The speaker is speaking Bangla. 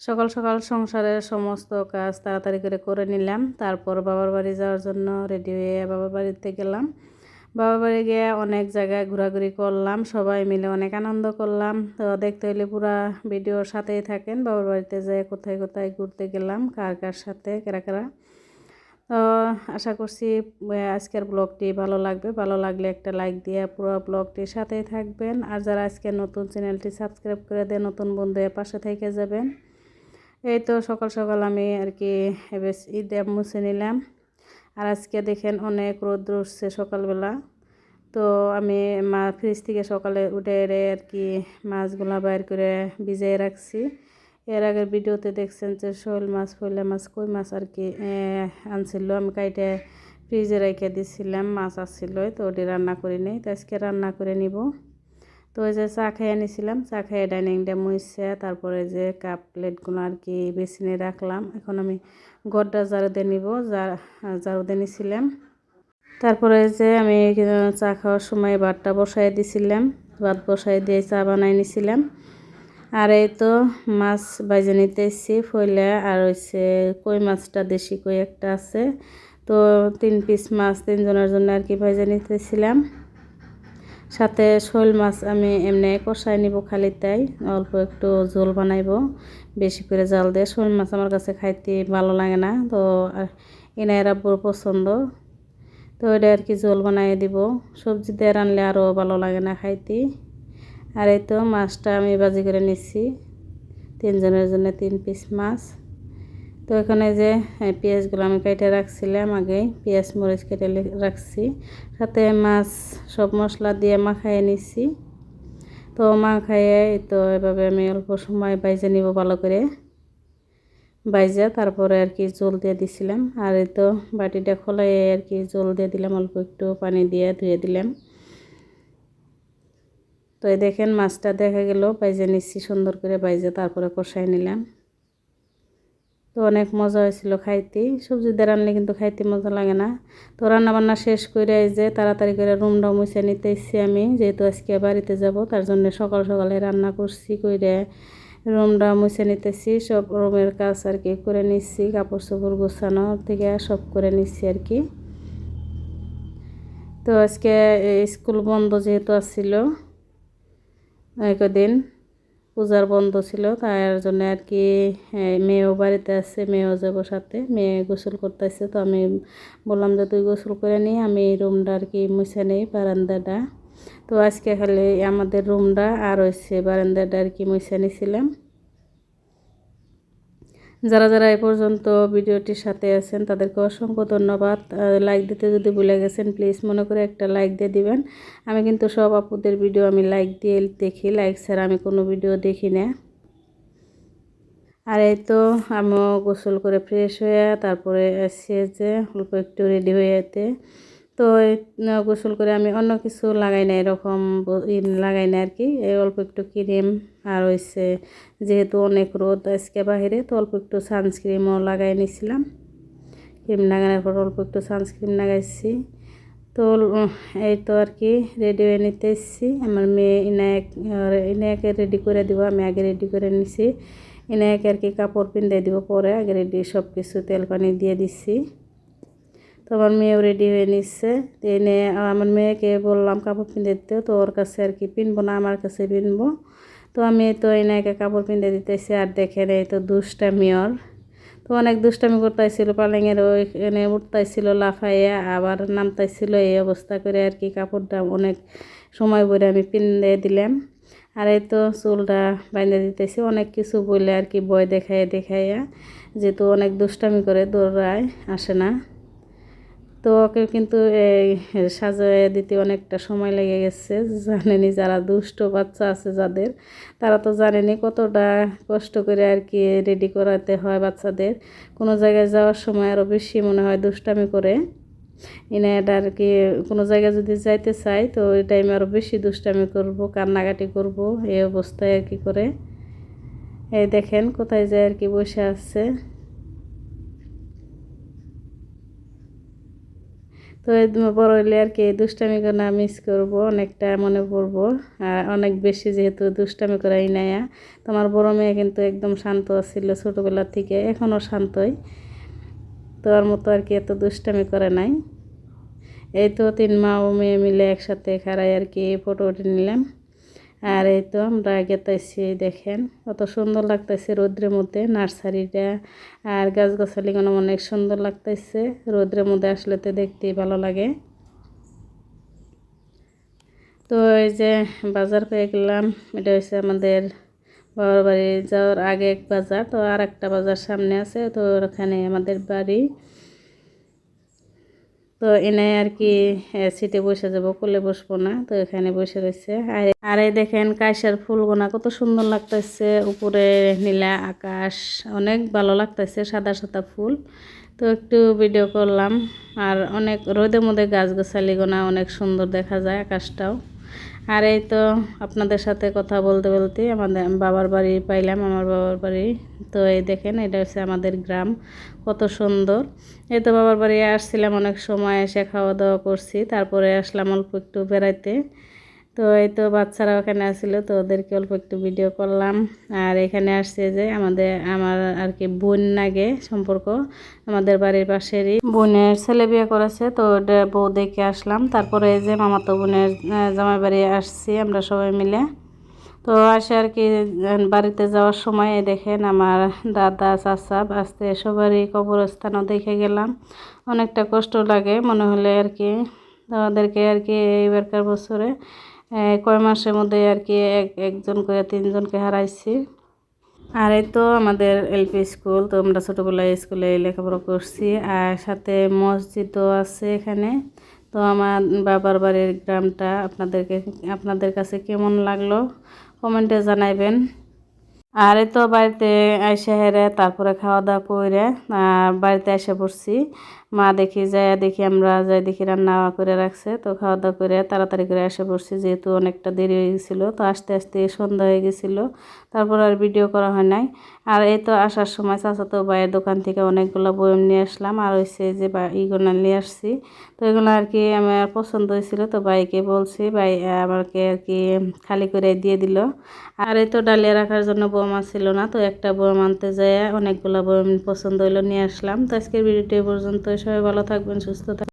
সকাল সকাল সংসারের সমস্ত কাজ তাড়াতাড়ি করে নিলাম। তারপর বাবার বাড়ি যাওয়ার জন্য রেডি হয়ে বাবার বাড়িতে গেলাম। বাবার বাড়ি গিয়ে অনেক জায়গায় ঘোরাঘুরি করলাম, সবাই মিলে অনেক আনন্দ করলাম। তো দেখতে হলে পুরা ভিডিওর সাথেই থাকেন। বাবার বাড়িতে যেয়ে কোথায় কোথায় ঘুরতে গেলাম, কার কার সাথে, কারা কারা। তো আশা করছি আজকের ব্লগটি ভালো লাগবে। ভালো লাগলে একটা লাইক দিয়ে পুরো ব্লগটির সাথেই থাকবেন। আর যারা আজকে নতুন চ্যানেলটি সাবস্ক্রাইব করে দিয়ে নতুন বন্ধুদের পাশে থেকে যাবেন। এই তো সকাল সকাল আমি আর কি এবার ঈদে মুছে নিলাম। আর আজকে দেখেন অনেক রোদ উঠছে সকালবেলা। তো আমি ফ্রিজ থেকে সকালে উঠে আর কি মাছগুলো বাইর করে ভিজিয়ে রাখছি। এর আগের ভিডিওতে দেখছেন যে শোল মাছ, ফইলা মাছ, কই মাছ আর কি আনছিল, আমি কাইটে ফ্রিজে রেখে দিছিলাম। মাছ আসছিল, তো ওটি রান্না করে নিই। তো আজকে রান্না করে নিব। তো ওই যে চা খেয়ে নিয়েছিলাম, চা খেয়ে ডাইনিংটা মুছছে, তারপরে যে কাপ প্লেটগুলো আর কি বেসিনে রাখলাম। এখন আমি ঘরটা ঝাড়ু দিয়ে নিব, ঝাড়ু দিয়ে নিয়েছিলাম। তারপরে যে আমি চা খাওয়ার সময় ভাতটা বসাই দিছিলাম, ভাত বসাই দিয়ে চা বানাই নিছিলাম। আর এই তো মাছ ভাজে নিতেছি, ফইলা আর হচ্ছে কই মাছটা দেশি কই একটা আছে, তো 3 পিস মাছ 3 জনের জন্য আর কি ভাজে নিতেছিলাম। সাথে শোল মাছ আমি এমনি কষাই নিব, খালি তাই অল্প একটু ঝোল বানাইব বেশি করে জাল দিয়ে। শোল মাছ আমার কাছে খাইতে ভালো লাগে না, তো এনার আব্বুর পছন্দ, তো এটা আর কি ঝোল বানাই দিব। সবজি দিয়ে রানলে আরও ভালো লাগে না খাইতে। আর এই তো মাছটা আমি ভাজি করে নিচ্ছি, 3 জনের জন্য 3 পিস মাছ। তো এখানে যে পেঁয়াজগুলো আমি কেটে রাখছিলাম, আগে পেঁয়াজ মরিচ কেটে রাখছি, সাথে মাছ সব মশলা দিয়ে মাখাইয়ে নিচ্ছি। তো মাখাইয়ে তো এভাবে আমি অল্প সময় বাইজে নিব, ভালো করে বাইজা তারপরে আর কি জল দিয়ে দিছিলাম। আর এই তো বাটিটা খোলাই আর কি জল দিয়ে দিলাম, অল্প একটু পানি দিয়ে ধুয়ে দিলাম। তো এই দেখেন মাছটা দেখা গেল বাইজে নিচ্ছি, সুন্দর করে বাইজে তারপরে কষাই নিলাম। তো অনেক মজা হয়েছিল খাইতে। সবজি দিয়ে রান্না কিন্তু খাইতে মজা লাগে না। তো রান্না বান্না শেষ করে যে তাড়াতাড়ি করে রুমটা মুছে নিতে এসেছি আমি, যেহেতু আজকে বাড়িতে যাব, তার জন্য সকাল সকালে রান্না করছি, করে রুমটা মুছে নিতেছি। সব রুমের কাজ আর কি করে নিচ্ছি, কাপড় চোপড় গোছানো থেকে সব করে নিচ্ছি আর কি। তো আজকে স্কুল বন্ধ যেহেতু আসছিল, কদিন পূজার বন্ধ ছিল, তার জন্য আর কি মেয়েও বাড়িতে আছে, মেয়েও যাবো সাথে। মেয়ে গোসল করতেছে, তো আমি বললাম যে তুই গোসল করে নিই, আমি রুমটা আর কি মুছে নেই, বারান্দাটা। তো আজকে খালি আমাদের রুমটা আর হচ্ছে বারান্দাটা আর কি মুছে নিছিলাম। যারা যারা এই পর্যন্ত ভিডিওটির সাথে আছেন তাদেরকে অসংখ্য ধন্যবাদ। লাইক দিতে যদি ভুলে গেছেন প্লিজ মনে করে একটা লাইক দিয়ে দিবেন। আমি কিন্তু সব আপুদের ভিডিও আমি লাইক দিয়ে দেখি, লাইক ছাড়া আমি কোনো ভিডিও দেখি না। আর এই তো আমিও গোসল করে ফ্রেশ হয়ে তারপরে এসে যে অল্প একটু রেডি হয়ে যেতে, তো গোসল করে আমি অন্য কিছু লাগাই না, এরকম লাগাই না আর কি, এই অল্প একটু ক্রিম আর হচ্ছে যেহেতু অনেক রোদ আজকে বাহিরে, তো অল্প একটু সানস্ক্রিমও লাগাই নিছিলাম। ক্রিম লাগানোর পর অল্প একটু সানস্ক্রিন লাগাইছি। তো এই তো আর কি রেডি হয়ে নিতে এসেছি। আমার মেয়ে ইনায়াকে রেডি করে দিব, আমি আগে রেডি করে নিছি। ইনায়াকে আর কি কাপড় পিন্দাই দিব পরে, আগে রেডি সব কিছু তেল পানি দিয়ে দিচ্ছি। তো আমার মেয়েও রেডি হয়ে নিচ্ছে। এনে আমার মেয়েকে বললাম কাপড় পিঁধে দিতে, তো ওর কাছে আর কি পিনবো না, আমার কাছে পিনবো। তো আমি তো এনাকে কাপড় পিঁধে দিতেছি। আর দেখেন এই তো দুষ্টামি ওর, তো অনেক দুষ্টামি করতেছিল, পালেঙের ওইখানে উঠতেছিল লাফাইয়া, আবার নামতেছিল, এই অবস্থা করে আর কি কাপড়টা অনেক সময় পরে আমি পিঁধে দিলাম। আর এই তো চুলটা বাইন্ধে দিতেছি, অনেক কিছু বলে আর কি ভয় দেখাইয়া, যেহেতু অনেক দুষ্টামি করে দৌড়ায়, আসে না। তো ওকে কিন্তু এই সাজায় দিতে অনেকটা সময় লেগে গেছে। জানেনি যারা দুষ্ট বাচ্চা আছে যাদের, তারা তো জানেনি কতটা কষ্ট করে আর কি রেডি করাতে হয় বাচ্চাদের। কোনো জায়গায় যাওয়ার সময় আরও বেশি মনে হয় দুষ্টামি করে। এটা আর কি কোনো জায়গায় যদি যাইতে চাই, তো ওই টাইমে আরও বেশি দুষ্টামি করব, কান্নাকাটি করব, এই অবস্থায় আর কি করে। এই দেখেন কোথায় যায় আর কি বসে আছে। তো এই বড় হইলে আর কি দুষ্টামি করা মিস করবো, অনেকটা মনে পড়বো। আর অনেক বেশি যেহেতু দুষ্টামি করাই নেয়া। তোমার বড় মেয়ে কিন্তু একদম শান্ত ছিল ছোটোবেলার থেকে, এখনও শান্তই। তোর মতো আর কি এত দুষ্টামি করে নাই। এই তো 3 মা ও মেয়ে মিলে একসাথে খাড়াই আর কি ফটো উঠে নিলাম। আর এই তো আমরা গেতাইছি, দেখেন কত সুন্দর লাগতেছে রোদ্রের মধ্যে নার্সারিটা। আর গাছগাছালিগুলো অনেক সুন্দর লাগতেছে রোদ্রের মধ্যে, আসলে তো দেখতেই ভালো লাগে। তো এই যে বাজার পেয়ে গেলাম, এটা হচ্ছে আমাদের বাবার বাড়ি যাওয়ার আগে এক বাজার, তো আর একটা বাজার সামনে আছে, তো ওখানে আমাদের বাড়ি। তো এনে আর কি সিটে বসে যাব, কোলে বসবো না, তো এখানে বসে রয়েছে। আর এই দেখেন কাইসার ফুলগুনা কত সুন্দর লাগতেছে, উপরে নীলা আকাশ, অনেক ভালো লাগতেছে, সাদা সাদা ফুল। তো একটু ভিডিও করলাম। আর অনেক রোদের মধ্যে গাছগাছালিগুনা অনেক সুন্দর দেখা যায়, আকাশটাও। আর এই তো আপনাদের সাথে কথা বলতে বলতে আমাদের বাবার বাড়ি পাইলাম, আমার বাবার বাড়ি। তো এই দেখেন এটা হচ্ছে আমাদের গ্রাম, কত সুন্দর। এই তো বাবার বাড়ি আসছিলাম, অনেক সময় এসে খাওয়া দাওয়া করছি, তারপরে আসলাম অল্প একটু বেড়াইতে। তো এই তো বাচ্চারা ওখানে আসছিল, তো ওদেরকে অল্প একটু ভিডিও করলাম। আর এখানে আসছে যে আমার আর কি বোন নাগে সম্পর্ক, আমাদের বাড়ির পাশেরই বোনের ছেলে বিয়ে করেছে, তো ওটা বউ দেখে আসলাম। তারপরে এই যে মামাতো বোনের জামাই বাড়ি আসছি আমরা সবাই মিলে। তো আসে আর কি বাড়িতে যাওয়ার সময় দেখেন আমার দাদা চাচা আসতে সবারই কবরস্থানও দেখে গেলাম। অনেকটা কষ্ট লাগে মনে হলে আর কি। তো ওদেরকে আর কি এইবারকার বছরে কয় মাসের মধ্যে আর কি একজন করে 3 জনকে হারাইছি। আর এই তো আমাদের এলপি স্কুল, তো আমরা ছোটোবেলায় স্কুলে লেখাপড়া করছি, আর সাথে মসজিদও আছে এখানে। তো আমার বাবার বাড়ির গ্রামটা আপনাদের কাছে কেমন লাগলো কমেন্টে জানাইবেন। আর এই তো বাড়িতে আইসা হেরে তারপরে খাওয়া দাওয়া করে বাড়িতে এসে পড়ছি। মা দেখি আমরা দেখি রান্না করে রাখছে, তো খাওয়া দাওয়া করে তাড়াতাড়ি করে এসে পড়ছি, যেহেতু অনেকটা দেরি হয়ে গেছিলো, তো আস্তে আস্তে সন্ধ্যা হয়ে গেছিলো। তারপর আর ভিডিও করা হয় নাই। আর এই তো আসার সময় চাচাতো ভাইয়ের দোকান থেকে অনেকগুলো বয়ম নিয়ে আসলাম, আর হচ্ছে যে ইগুলো নিয়ে আসছি। তো এগুলো আর কি আমার পছন্দ হয়েছিল, তো ভাইকে বলছি, ভাই আমাকে আর কি খালি করে দিয়ে দিল। আর এই তো ডালিয়া রাখার জন্য বোমা ছিল না, তো একটা বোম আনতে যায় অনেকগুলো বোম পছন্দ হইলো নিয়ে আসলাম। তো আজকের ভিডিওটি পর্যন্ত, সবাই ভালো থাকবেন, সুস্থ থাকবেন।